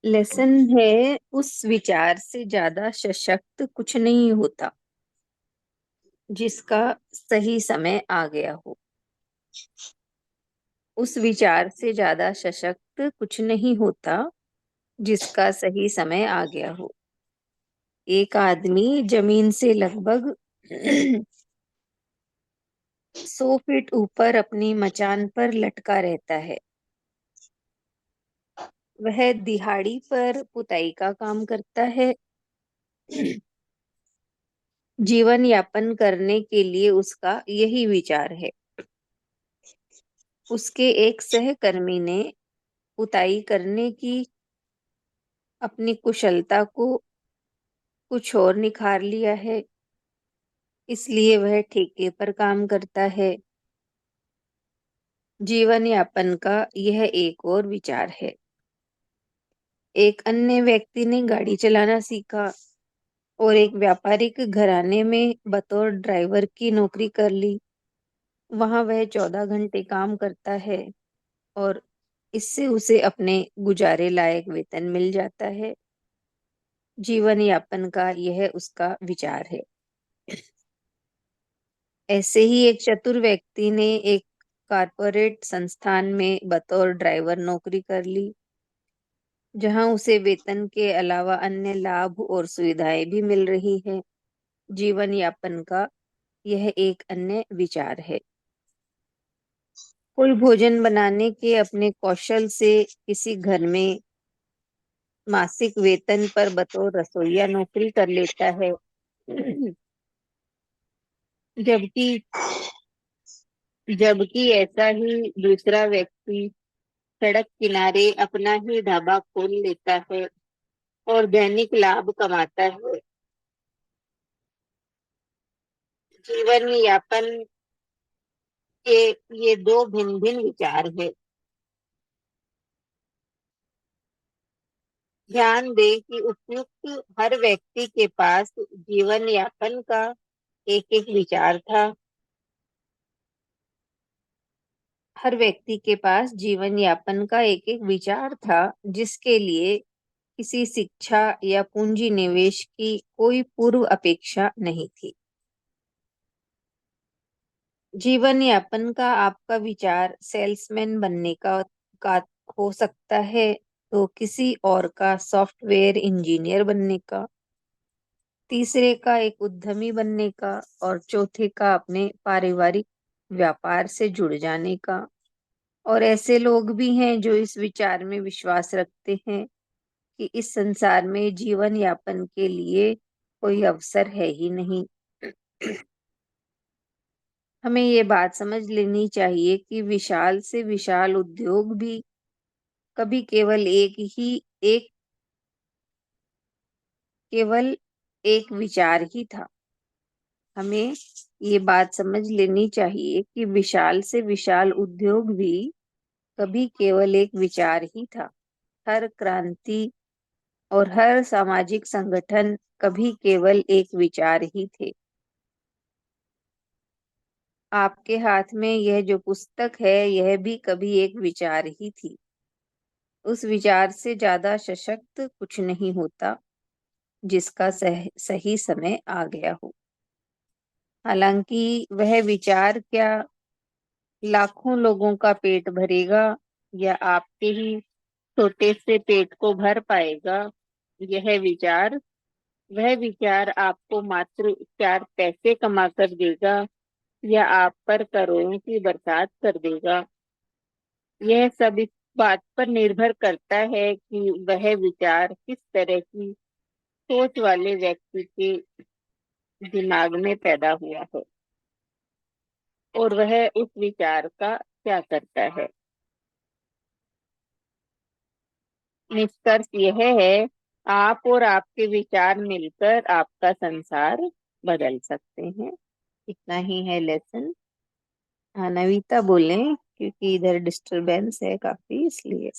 Lesson है, उस विचार से ज्यादा सशक्त कुछ नहीं होता जिसका सही समय आ गया हो। उस विचार से ज्यादा सशक्त कुछ नहीं होता जिसका सही समय आ गया हो। एक आदमी जमीन से लगभग 100 फीट ऊपर अपनी मचान पर लटका रहता है। वह दिहाड़ी पर पुताई का काम करता है। जीवन यापन करने के लिए उसका यही विचार है। उसके एक सहकर्मी ने पुताई करने की अपनी कुशलता को कुछ और निखार लिया है, इसलिए वह ठेके पर काम करता है। जीवन यापन का यह एक और विचार है। एक अन्य व्यक्ति ने गाड़ी चलाना सीखा और एक व्यापारिक घराने में बतौर ड्राइवर की नौकरी कर ली। वहां वह 14 घंटे काम करता है और इससे उसे अपने गुजारे लायक वेतन मिल जाता है। जीवन यापन का यह उसका विचार है। ऐसे ही एक चतुर व्यक्ति ने एक कारपोरेट संस्थान में बतौर ड्राइवर नौकरी कर ली, जहां उसे वेतन के अलावा अन्य लाभ और सुविधाएं भी मिल रही हैं। जीवन यापन का यह एक अन्य विचार है। कोई भोजन बनाने के अपने कौशल से किसी घर में मासिक वेतन पर बतौर रसोइया नौकरी कर लेता है, जबकि जबकि ऐसा ही दूसरा व्यक्ति सड़क किनारे अपना ही ढाबा खोल लेता है और दैनिक लाभ कमाता है। जीवन यापन के ये दो भिन्न भिन्न विचार है। ध्यान दें कि उपयुक्त हर व्यक्ति के पास जीवन यापन का एक एक विचार था। हर व्यक्ति के पास जीवन यापन का एक एक विचार था, जिसके लिए किसी शिक्षा या पूंजी निवेश की कोई पूर्व अपेक्षा नहीं थी। जीवन यापन का आपका विचार सेल्समैन बनने का हो सकता है, तो किसी और का सॉफ्टवेयर इंजीनियर बनने का, तीसरे का एक उद्यमी बनने का और चौथे का अपने पारिवारिक व्यापार से जुड़ जाने का। और ऐसे लोग भी हैं जो इस विचार में विश्वास रखते हैं कि इस संसार में जीवन यापन के लिए कोई अवसर है ही नहीं। हमें ये बात समझ लेनी चाहिए कि विशाल से विशाल उद्योग भी कभी केवल एक विचार ही था। हमें ये बात समझ लेनी चाहिए कि विशाल से विशाल उद्योग भी कभी केवल एक विचार ही था। हर क्रांति और हर सामाजिक संगठन कभी केवल एक विचार ही थे। आपके हाथ में यह जो पुस्तक है, यह भी कभी एक विचार ही थी। उस विचार से ज्यादा सशक्त कुछ नहीं होता जिसका सही समय आ गया हो। हालांकि वह विचार क्या लाखों लोगों का पेट भरेगा या आपके ही छोटे से पेट को भर पाएगा, यह विचार वह विचार आपको मात्र 4 पैसे कमा कर देगा या आप पर करोड़ों की बरसात कर देगा, यह सब इस बात पर निर्भर करता है कि वह विचार किस तरह की सोच वाले व्यक्ति के दिमाग में पैदा हुआ है और वह उस विचार का क्या करता है। निष्कर्ष यह है, आप और आपके विचार मिलकर आपका संसार बदल सकते हैं। इतना ही है लेसन। हाँ, नवीता बोलें, क्योंकि इधर डिस्टरबेंस है काफी, इसलिए।